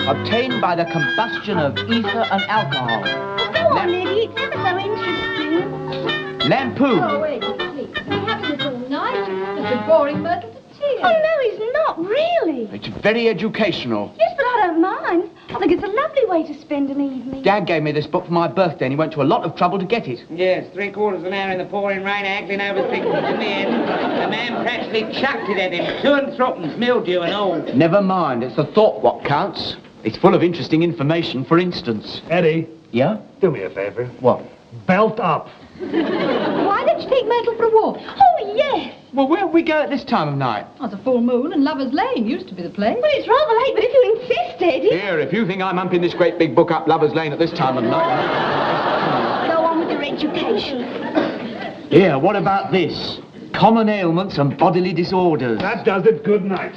obtained by the combustion of ether and alcohol. Go on, Eddie, it's ever so interesting. Lampoon. Oh, Eddie, please. We're having this all night. It's a boring myrtle to tears. Oh, no, he's not, really. It's very educational. Yes, but I don't mind. I think it's a lovely way to spend an evening. Dad gave me this book for my birthday and he went to a lot of trouble to get it. Yes, 3/4 of an hour in the pouring rain, haggling over things. In the end, the man practically chucked it at him. 2 3/4, mildew and all. Never mind, it's the thought what counts. It's full of interesting information, for instance. Eddie. Yeah? Do me a favor. What? Belt up. Why don't you take Myrtle for a walk? Oh, yes. Well, where we go at this time of night? Oh, it's a full moon and Lover's Lane used to be the place. Well, it's rather late, but if you insist, Eddie. Here, if you think I'm humping this great big book up Lover's Lane at this time of night... Go on with your education. Here, what about this? Common ailments and bodily disorders. That does it. Good night.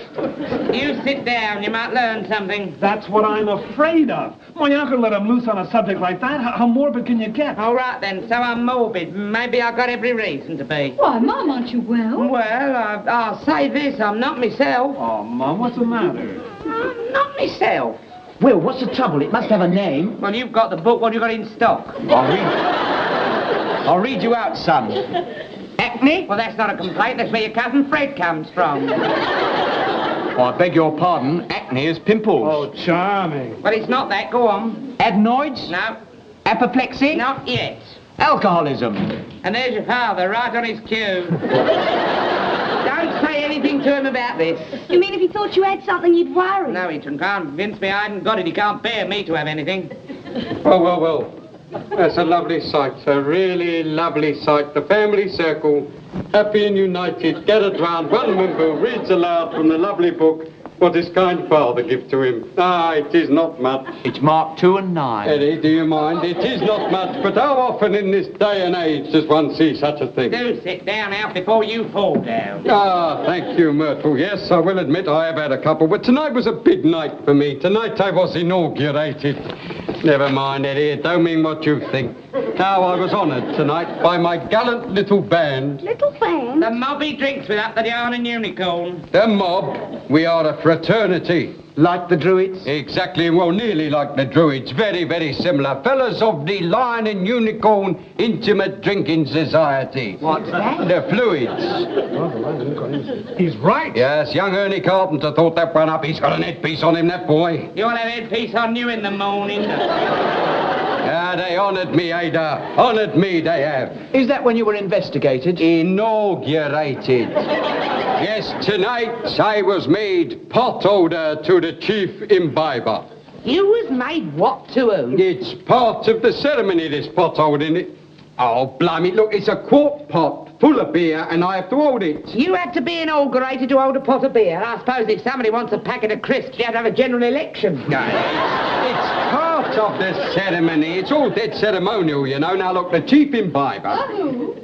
You sit down, you might learn something. That's what I'm afraid of. Well, you're not going to let him loose on a subject like that. How morbid can you get? All right, then, so I'm morbid. Maybe I've got every reason to be. Why, Mum, aren't you well? Well, I'll say this, I'm not myself. Oh, Mum, what's the matter? I'm not myself. Well, what's the trouble? It must have a name. Well, you've got the book. What have you got in stock? I'll read you out, son. Acne? Well, that's not a complaint. That's where your cousin Fred comes from. Oh, I beg your pardon. Acne is pimples. Oh, charming. Well, it's not that. Go on. Adenoids? No, Apoplexy? not yet. Alcoholism? And there's your father, right on his cue. Don't say anything to him about this. You mean if he thought you had something, you'd worry? No, he can't convince me I hadn't got it. He can't bear me to have anything. Well. That's a lovely sight, a really lovely sight. The family circle, happy and united, gathered round one member, reads aloud from the lovely book what his kind father gives to him. Ah, it is not much. It's marked 2 and 9. Eddie, do you mind? It is not much, but how often in this day and age does one see such a thing? Do sit down, Alf, before you fall down. Ah, thank you, Myrtle. Yes, I will admit I have had a couple, but tonight was a big night for me. Tonight I was inaugurated. Never mind, Eddie, it don't mean what you think. Now, I was honoured tonight by my gallant little band. Little fan? The mob he drinks with up the Yarn and Unicorn. The mob. We are a fraternity. Like the Druids? Exactly, well, nearly like the Druids. Very, very similar. Fellas of the Lion and Unicorn Intimate Drinking Society. What's that? The Fluids. He's right. Yes, young Ernie Carpenter thought that one up. He's got an headpiece on him, that boy. You want to have headpiece on you in the morning? Ah, they honoured me, Ada. Honoured me, they have. Is that when you were investigated? Inaugurated. Yes, tonight I was made pot holder to the chief imbiber. You was made what to who? It's part of the ceremony, this pot holding it. Oh, blimey, look, it's a quart pot full of beer and I have to hold it. You had to be inaugurated to hold a pot of beer. I suppose if somebody wants a packet of crisps, you have to have a general election. No, it's part of the ceremony. It's all dead ceremonial, you know. Now, look, the chief imbiber... Oh.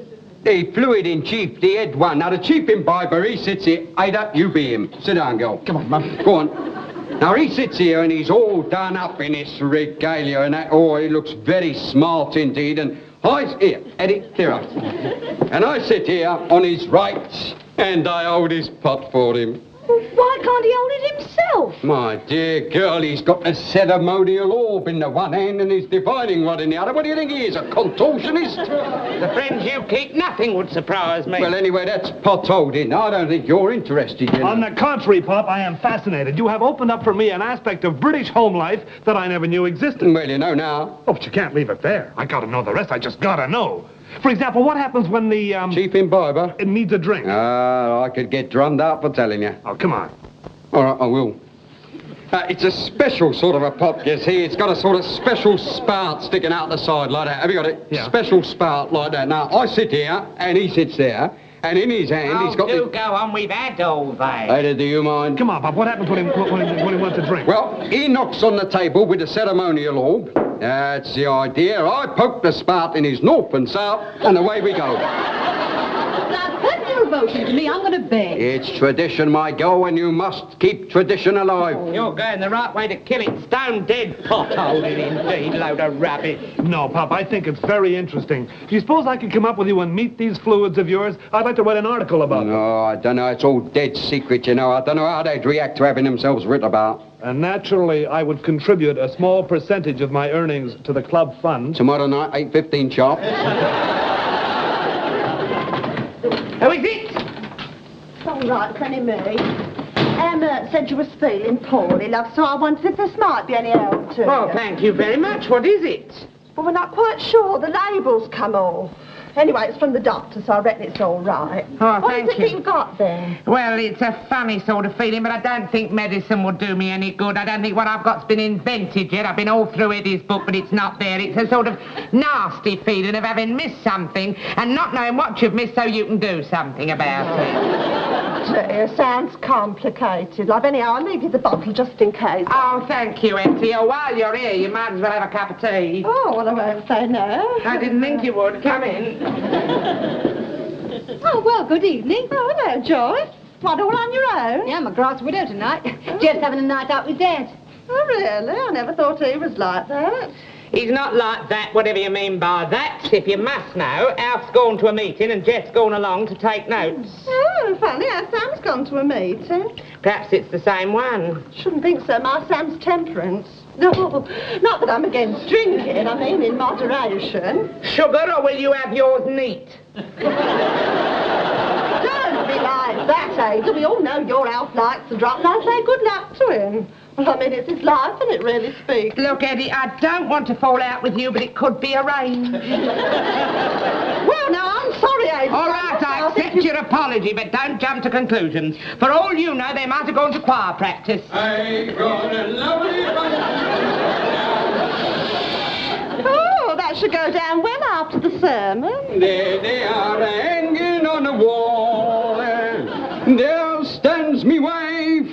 The fluid in chief, the head one. Now, the chief imbiber, he sits here. Ada, you be him. Sit down, girl. Come on, Mum. Go on. Now, he sits here and he's all done up in his regalia and that. Oh, he looks very smart indeed. And here, Eddie, here I. And I sit here on his right and I hold his pot for him. Well, why can't he hold it himself? My dear girl, he's got a ceremonial orb in the one hand and his divining rod in the other. What do you think he is, a contortionist? The friends you keep, nothing would surprise me. Well, anyway, that's pot holding. I don't think you're interested, you know. On the contrary, Pop, I am fascinated. You have opened up for me an aspect of British home life that I never knew existed. Well, you know now. Oh, but you can't leave it there. I gotta know the rest. I just gotta know. For example, what happens when the, Chief imbiber? it needs a drink? I could get drummed out for telling you. Oh, come on. All right, I will. It's a special sort of a pot, you see. It's got a sort of special spout sticking out the side like that. Have you got it? Yeah. Special spout like that. Now, I sit here, and he sits there, and in his hand he's got do the... go on, we've had all that. Ada, do you mind? Come on, Pop, what happens when he wants a drink? Well, he knocks on the table with the ceremonial orb. That's the idea. I poke the spout in his north and south, and away we go. Now, couldn't you devotion to me. I'm going to beg. It's tradition, my girl, and you must keep tradition alive. You're going the right way to kill it. Stone dead potholding indeed. Load of rubbish. No, Pop, I think it's very interesting. Do you suppose I could come up with you and meet these fluids of yours? I'd like to write an article about them. No, I don't know. It's all dead secret, you know. I don't know how they'd react to having themselves writ about. And naturally, I would contribute a small percentage of my earnings to the club fund. Tomorrow night, 8:15 sharp. Who is it? All right, it's only me. Emma said you was feeling poorly, love, so I wondered if this might be any help to Oh, you. thank you very much. What is it? Well, we're not quite sure. The label's come off. Anyway, it's from the doctor, so I reckon it's all right. Oh, what thank is it you. that you've got there? Well, it's a funny sort of feeling, but I don't think medicine will do me any good. I don't think what I've got's been invented yet. I've been all through Eddie's book, but it's not there. It's a sort of nasty feeling of having missed something and not knowing what you've missed so you can do something about it. Dear, sounds complicated. Like, anyhow, I'll leave you the bottle just in case. Oh, thank you, Auntie. Oh, while you're here, you might as well have a cup of tea. Oh, well, I won't say no. I didn't think you would. Come in. Oh, well, good evening. Oh, hello, Joyce. What, all on your own? Yeah, I'm a grass widow tonight. Jeff's having a night out with Dad. Oh, really? I never thought he was like that. He's not like that, whatever you mean by that. If you must know, Alf's gone to a meeting and Jeff's gone along to take notes. Oh, funny how Sam's gone to a meeting. Perhaps it's the same one. Shouldn't think so. My Sam's temperance. No, not that I'm against drinking. I mean in moderation. Sugar, or will you have yours neat? Don't be like that, Ada. We all know your Alf likes to drop. And I say good luck to him. Well, I mean, it's his life, and it really speaks. Look, Eddie, I don't want to fall out with you, but it could be arranged. Well, no, I'm sorry, Ada. All right, I accept your apology, but don't jump to conclusions. For all you know, they might have gone to choir practice. I got a lovely Oh, that should go down well after the sermon. There they are hanging on the wall. There stands me wife.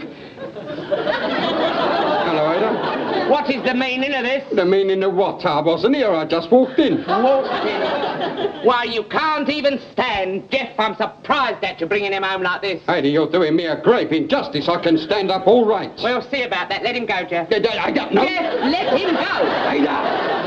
Hello, Ada. What is the meaning of this? The meaning of what? I wasn't here. I just walked in. Walked in. Why, you can't even stand. Jeff, I'm surprised at you bringing him home like this. Ada, you're doing me a grave injustice. I can stand up all right. We'll see about that. Let him go, Jeff. No. Jeff, let him go.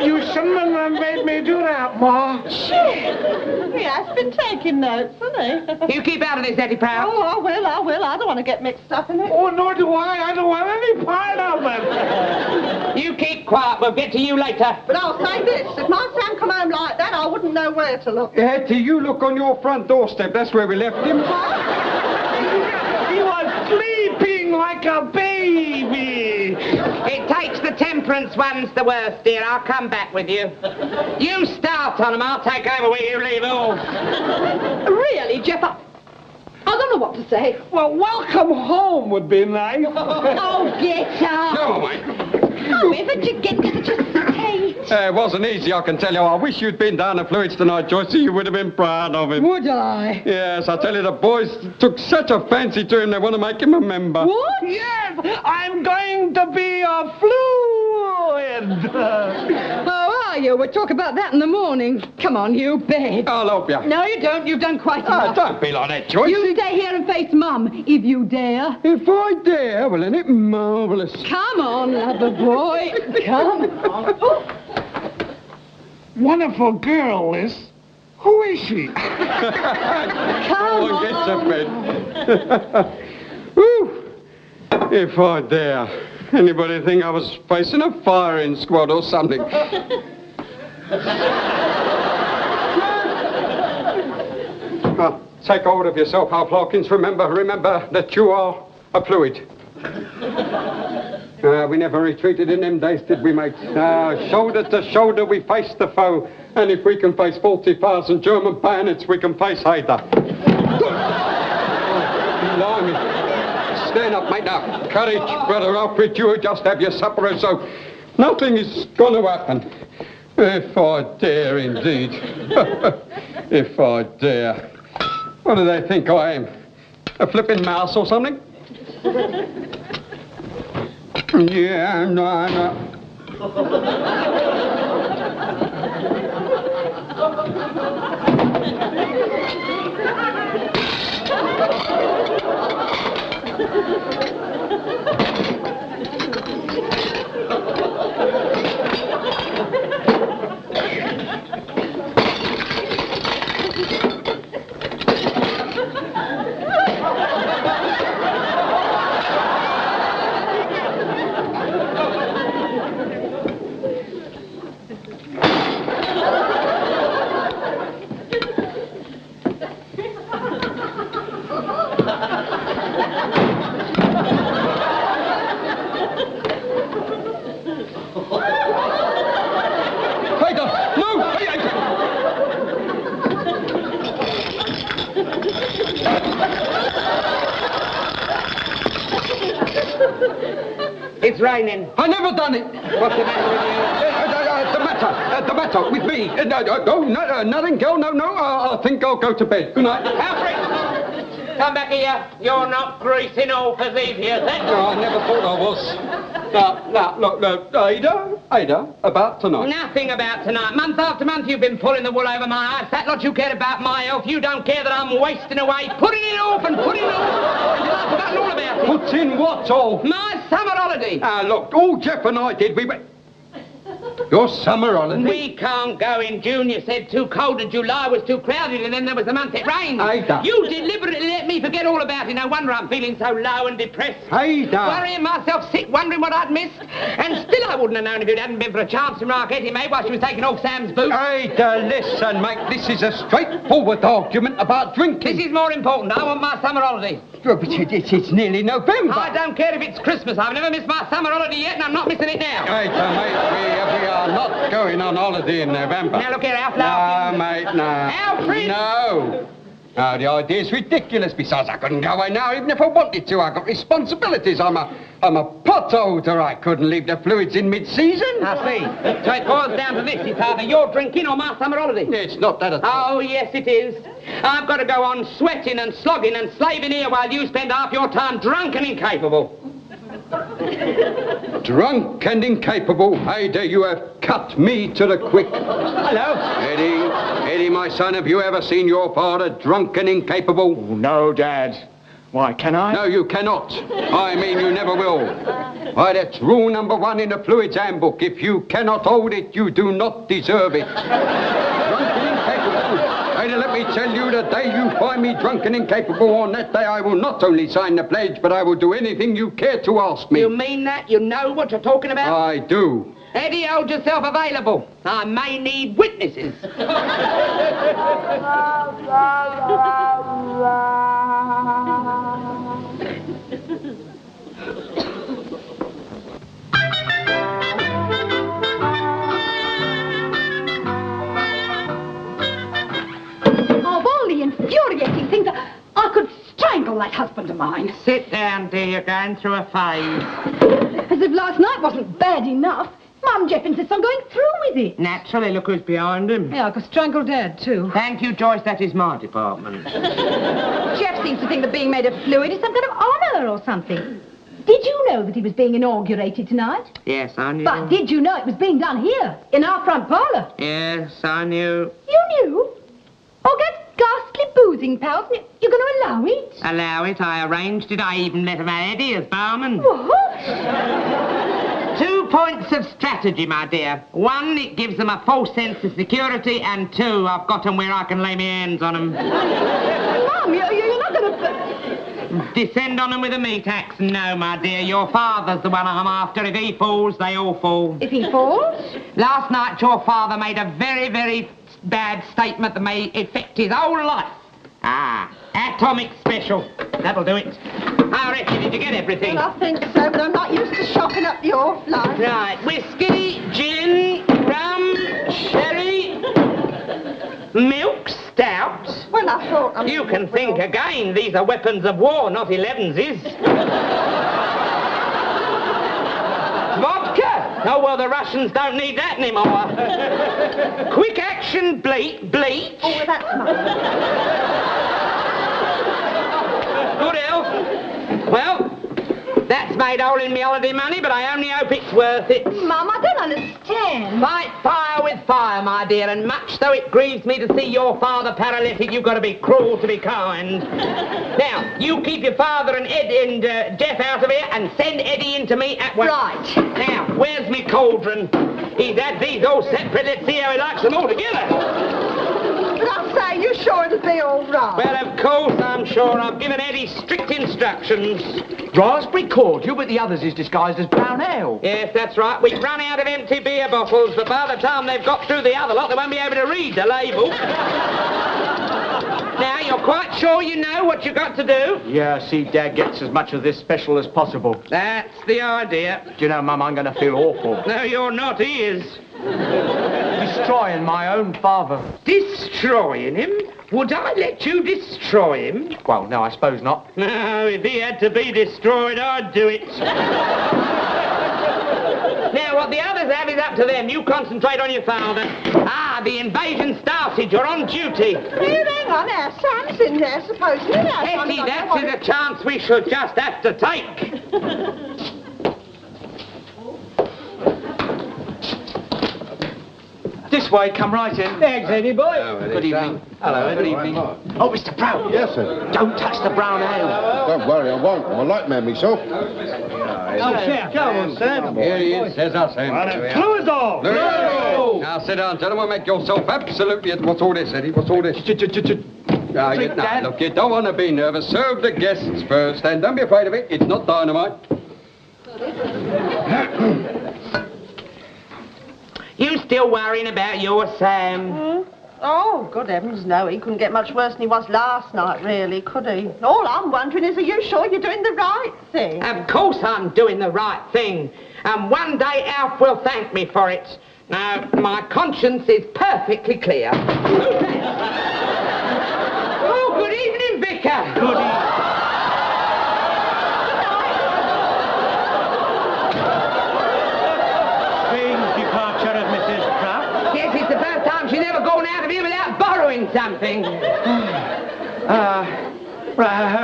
You shouldn't have made me do that, Ma. He has been taking notes, hasn't he? You keep out of this, Eddie Prout. Oh, I will. I don't want to get mixed up in it. Oh, nor do I. I don't want any part of it. You keep quiet. We'll get to you later. But I'll say this. If my Sam come home like that, I wouldn't know where to look. Hetty, you look on your front doorstep. That's where we left him. He was sleeping like a baby. It takes the temperance ones the worst, dear. I'll come back with you. You start on them. I'll take over where you leave off. Really, Jeff, I don't know what to say. Well, welcome home would be nice. Oh, get up. No, mate. How did you get to such a state? It wasn't easy, I can tell you. I wish you'd been down to Fluids tonight, Joyce. You would have been proud of him. Would I? Yes, I tell you, the boys took such a fancy to him, they want to make him a member. What? Yes, I'm going to be a fluid. How are you? We'll talk about that in the morning. Come on, you beg. I'll help you. No, you don't. You've done quite Oh, enough. don't be like that, Joyce. You stay here and face Mum, if you dare. If I dare, well, isn't it marvellous? Come on, lover boy. Come on. Wonderful girl, this. Who is she? Come Oh, get on. to bed. Whew. If I dare. Anybody think I was facing a firing squad or something? Oh, take hold of yourself, Alf Larkins. Remember that you are a fluid. We never retreated in them days, did we, mate? Shoulder to shoulder, we face the foe. And if we can face 40,000 German bayonets, we can face Haida. Blimey. Stand up, mate, now. Courage, brother Alfred. You just have your supper or so. Nothing is going to happen. If I dare, indeed. If I dare. What do they think I am? A flipping mouse or something? Yeah, no. raining. I never done it. What's the matter with you? The matter with me. No, nothing, girl. No. I think I'll go to bed. Good night. Alfred! Come back here. You're not greasing off as Eve here, then. No, I never thought I was. Look, Ada, about tonight. Nothing about tonight. Month after month you've been pulling the wool over my eyes. That lot you cared about my health. You don't care that I'm wasting away. Putting it off and putting it off. I've forgotten all about it. Put in what all? My summer holiday. Look, all Jeff and I did, we went... Your summer holiday? We can't go in June. You said too cold and July was too crowded and then there was the month it rained. Ada. You deliberately let me forget all about it. No wonder I'm feeling so low and depressed. Ada. Worrying myself sick, wondering what I'd missed. And still I wouldn't have known if it hadn't been for a chance from Larkins, mate, while she was taking off Sam's boots. Ada, listen, mate, this is a straightforward argument about drinking. This is more important. I want my summer holiday. But it's nearly November. I don't care if it's Christmas. I've never missed my summer holiday yet and I'm not missing it now. Ada, mate, we are not going on holiday in November. Now look here, Alf. No, mate, no. Alfred! No. No, the idea's ridiculous. Besides, I couldn't go away now even if I wanted to. I've got responsibilities. I'm a pot holder. I couldn't leave the fluids in mid-season. I see. So it boils down to this. It's either your drinking or my summer holiday. It's not that at all. Oh, yes, it is. I've got to go on sweating and slogging and slaving here while you spend half your time drunk and incapable. Drunk and incapable. Ada, you have cut me to the quick. Hello. Eddie, my son, have you ever seen your father drunk and incapable? Oh, no, Dad. Why, can I? No, you cannot. I mean, you never will. Why, that's rule number 1 in the Fluids Handbook. If you cannot hold it, you do not deserve it. Drunk and incapable. Ada, let me tell you, the day you find me drunk and incapable, on that day I will not only sign the pledge, but I will do anything you care to ask me. You mean that? You know what you're talking about? I do. Eddie, hold yourself available. I may need witnesses. Of all the infuriating things, I could strangle that husband of mine. Sit down, dear. You're going through a phase. As if last night wasn't bad enough. Mum, Jeff insists on going through with it. Naturally, look who's behind him. Yeah, I could strangle Dad, too. Thank you, Joyce. That is my department. Jeff seems to think that being made of fluid is some kind of honour or something. Did you know that he was being inaugurated tonight? Yes, I knew. But did you know it was being done here, in our front parlour? Yes, I knew. You knew? Oh, that's ghastly boozing, pals. You're going to allow it? Allow it. I arranged it. I even let him have Eddie as barman. What? 2 points of strategy, my dear. 1, it gives them a false sense of security, and 2, I've got them where I can lay my hands on them. Mum, you're not going to... Descend on them with a meat axe? No, my dear. Your father's the one I'm after. If he falls, they all fall. If he falls? Last night, your father made a very, very bad statement that may affect his whole life. Atomic special. That'll do it. How reckon did you get everything? Well, I think so, but I'm not used to shocking up your life. Right, whiskey, gin, rum, sherry, milk, stout. Well, I thought... You can think again. These are weapons of war, not 11s. Vodka? Oh, well, the Russians don't need that anymore. Quick action bleach. Oh, well, that's nice. Good health. Well, that's made hole in me holiday money, but I only hope it's worth it. Mum, I don't understand. Fight fire with fire, my dear, and much though it grieves me to see your father paralytic, you've got to be cruel to be kind. Now, you keep your father and Ed and Jeff out of here and send Eddie in to me at once. Right. Now, where's me cauldron? He's had these all separate. Let's see how he likes them all together. But I say, you sure it'll be all right? Well, of course, I'm sure. I've given Eddie strict instructions. Raspberry cordial, but the others is disguised as brown ale. Yes, that's right. We've run out of empty beer bottles, but by the time they've got through the other lot, they won't be able to read the label. Now, you're quite sure you know what you've got to do? Yeah, see, Dad gets as much of this special as possible. That's the idea. Do you know, Mum, I'm going to feel awful. No, you're not. He is. Destroying my own father. Destroying him? Would I let you destroy him? Well, no, I suppose not. No, if he had to be destroyed, I'd do it. the others have is up to them. You concentrate on your father. Ah, the invasion started. You're on duty. Here, hang on there. Sam's in there, supposedly. Hetty, that is a chance we should just have to take. This way, come right in. Thanks, Eddie boy. Good evening. Hello, good evening. Oh, Mr. Brown. Yes, sir. Don't touch the brown ale. Don't worry, I won't. I'm a light man myself. Oh, Sam. Come on, Sam. Here he is. There's us, Sam. Fluids all! Now sit down, gentlemen. Make yourself absolutely... What's all this, Eddie? What's all this? Now, look, you don't want to be nervous. Serve the guests first, and don't be afraid of it. It's not dynamite. You still worrying about your Sam? Oh, good heavens, no. He couldn't get much worse than he was last night, really, could he? All I'm wondering is, are you sure you're doing the right thing? Of course I'm doing the right thing. And one day Alf will thank me for it. Now, my conscience is perfectly clear. Oh, good evening, Vicar. Good evening. Something. I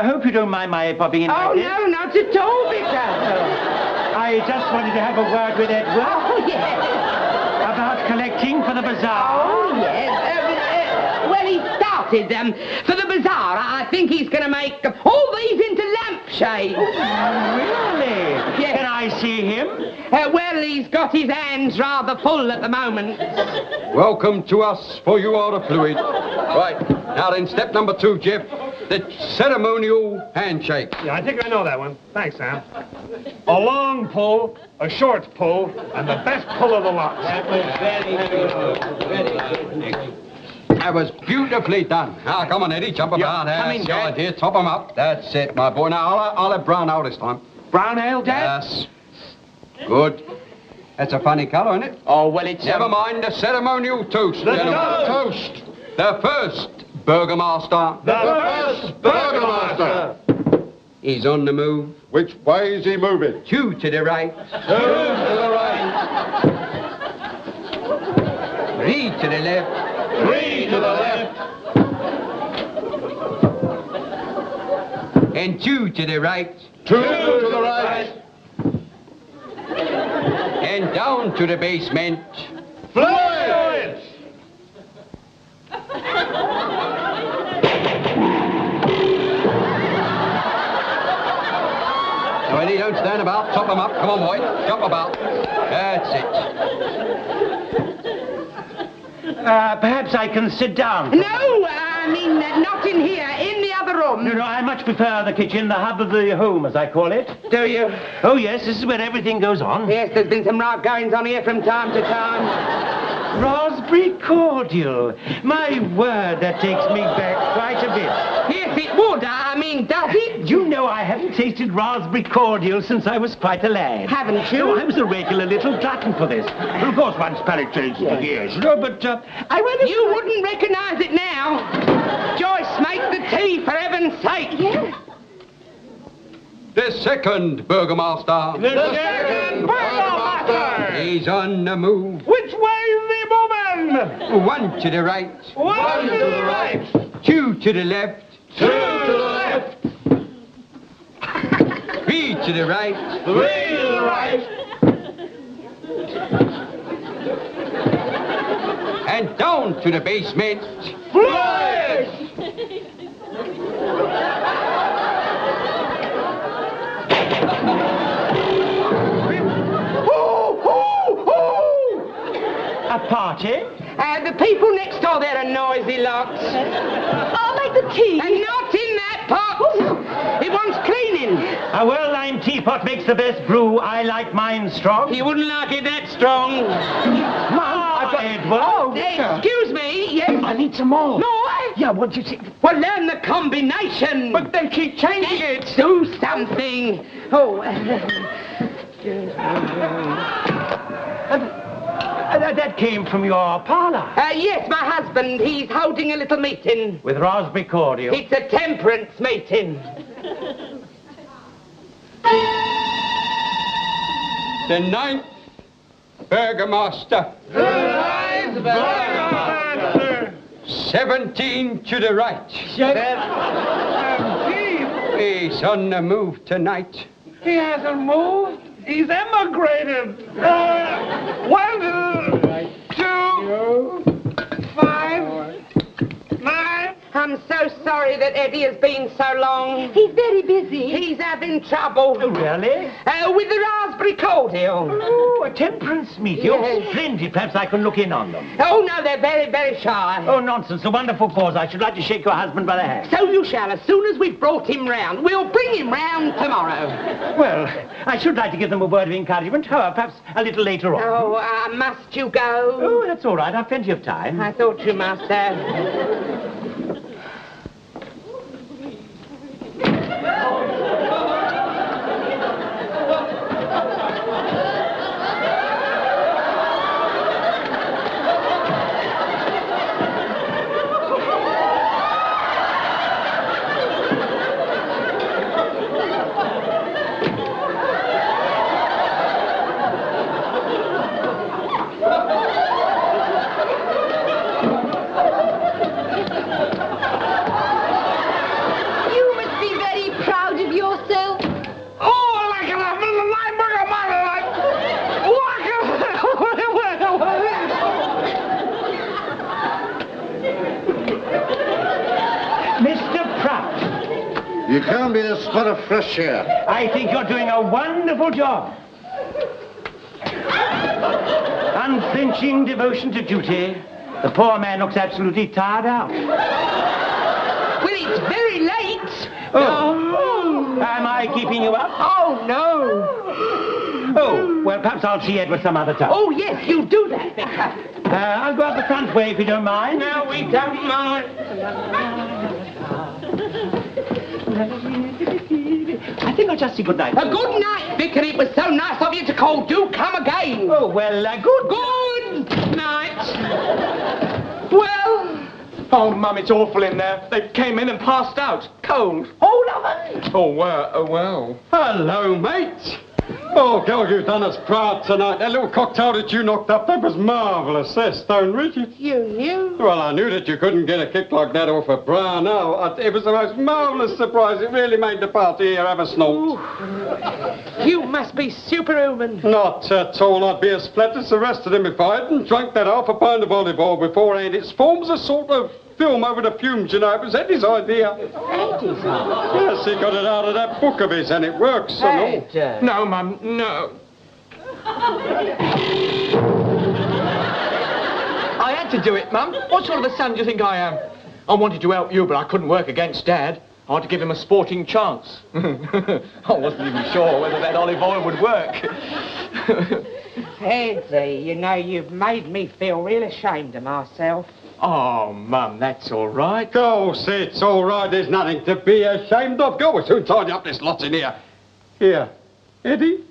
hope you don't mind my popping in like this. No, not at all, Vicar. I just wanted to have a word with Edward. Oh, yes. About collecting for the bazaar. Oh, yes. Well, he started for the bazaar. I think he's going to make all these into lampshades. Really? Yes. Can I see him? Well, he's got his hands rather full at the moment. Welcome to us, for you are the fluid. Right, now then, step number 2, Jeff. The ceremonial handshake. Yeah, I think I know that one. Thanks, Sam. A long pull, a short pull, and the best pull of the lot. That was very good. That was beautifully done. Now, come on, Eddie, jump about. Come in, Dad. Here, top 'em up. That's it, my boy. Now, I'll have brown ale this time. Brown ale, Dad? Yes. Good. That's a funny colour, isn't it? Oh, well, it's... Never mind the ceremonial toast, The gentlemen. toast. The first burgomaster. The first burgomaster. He's on the move. Which way is he moving? 2 to the right. 2 to the right. 3 to the left. 3 to the left. And 2 to the right. 2 to the right. And down to the basement. Fluid! Now, Eddie, don't stand about. Top 'em up. Come on, boy. Jump about. That's it. Perhaps I can sit down. No, I mean, not in here, in the other room. No, I much prefer the kitchen, the hub of the home, as I call it. Do you? Oh, yes, this is where everything goes on. Yes, there's been some right goings on here from time to time. Raspberry cordial. My word, that takes me back quite a bit. Yes, it would. I mean, does it? You know, I haven't tasted raspberry cordial since I was quite a lad. Haven't you? No, I was a regular little glutton for this. Well, of course, one's palate changes for years, you know, but I went... You wouldn't recognise it now. Joyce, make the tea, for heaven's sake. Yes. The second burgomaster. The second burgomaster. He's on the move. Which way is he moving? 1 to the right. 1 to the right. 2 to the left. 2 to the left. 3 to the right. 3 to the right. And down to the basement. Fluid! A party? The people next door, they're a noisy lot. I'll make the tea. And not in that pot. It wants cleaning. A well-lined teapot makes the best brew. I like mine strong. You wouldn't like it that strong. Edward. Oh, excuse me. Yes. I need some more. No, Yeah, what do you see? well, learn the combination. But they keep changing it. Do something. Oh. That came from your parlour. Yes, my husband. He's holding a little meeting. With raspberry cordial. It's a temperance meeting. The ninth Burgomaster. Rise, Burgomaster. 17 to the right. 17? He's on the move tonight. He hasn't moved. He's emigrated. 1, 2, 5, 9. I'm so sorry that Eddie has been so long. He's very busy. He's having trouble. Oh, really? With the raspberry cordial. Oh, a temperance meeting. Yes. Oh, splendid. Perhaps I can look in on them. Oh, no, they're very, very shy. Oh, nonsense. A wonderful cause. I should like to shake your husband by the hand. So you shall, as soon as we've brought him round. We'll bring him round tomorrow. Well, I should like to give them a word of encouragement. However, perhaps a little later on. Oh, must you go? Oh, that's all right. I've plenty of time. I thought you must have. You can't be a spot of fresh air. I think you're doing a wonderful job. Unflinching devotion to duty. The poor man looks absolutely tired out. Well, it's very late. Oh. Am I keeping you up? Oh, no. Oh, well, perhaps I'll see Edward some other time. Oh, yes, you do that, Vicar. I'll go up the front way if you don't mind. No, we don't mind. I think I'll just say good night. A good night, Vicar. It was so nice of you to call. Do come again. Oh, well, good night. Well... Oh, Mum, it's awful in there. They came in and passed out. Cold. All of them. Oh, well. Hello, mate. Oh, girl, you've done us proud tonight. That little cocktail that you knocked up, that was marvellous. They're stone rigid. You knew? Well, I knew that you couldn't get a kick like that off a brown owl. It was the most marvellous surprise. It really made the party here have a snort. You must be superhuman. Not at all. I'd be as flat as the rest of them if I hadn't drunk that half a pint of olive oil beforehand. It forms a sort of film over the fumes, you know. It was Eddie's idea. Eddie's idea? Yes, he got it out of that book of his, and it works, you know. No, Mum, no. I had to do it, Mum. What sort of a son do you think I am? I wanted to help you, but I couldn't work against Dad. I had to give him a sporting chance. I wasn't even sure whether that olive oil would work. Eddie, you know, you've made me feel real ashamed of myself. Oh, Mum, that's all right. Go, say it's all right. There's nothing to be ashamed of. Go, we'll soon tidy up this lot in here. Here, Eddie,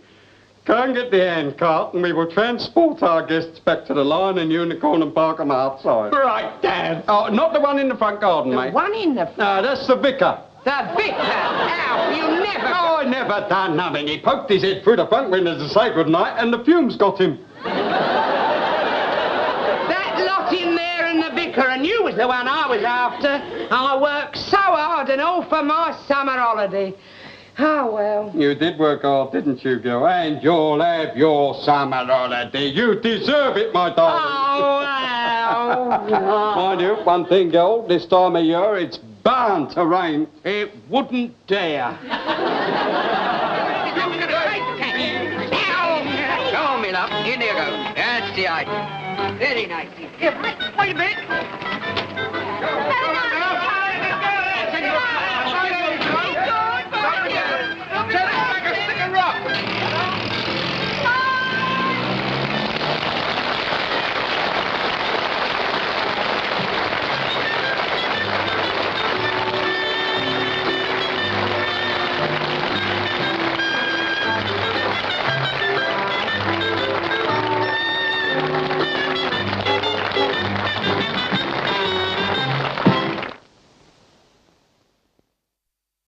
go and get the handcart and we will transport our guests back to the Lion and Unicorn and park them outside. Right, Dad. Oh, not the one in the front garden, mate. One in the... No, that's the vicar. The vicar? Al, you never... Oh, I never done nothing. He poked his head through the front window to say good night and the fumes got him. That lot in there and the vicar, and you was the one I was after. I worked so hard and all for my summer holiday. Oh, well. You did work hard, didn't you, girl? And you'll have your summer holiday. You deserve it, my darling. Oh, well. Mind you, one thing, girl, this time of year, it's bound to rain. It wouldn't dare. Go on, me love. In you go. That's the idea. Very nice. Here, wait a minute.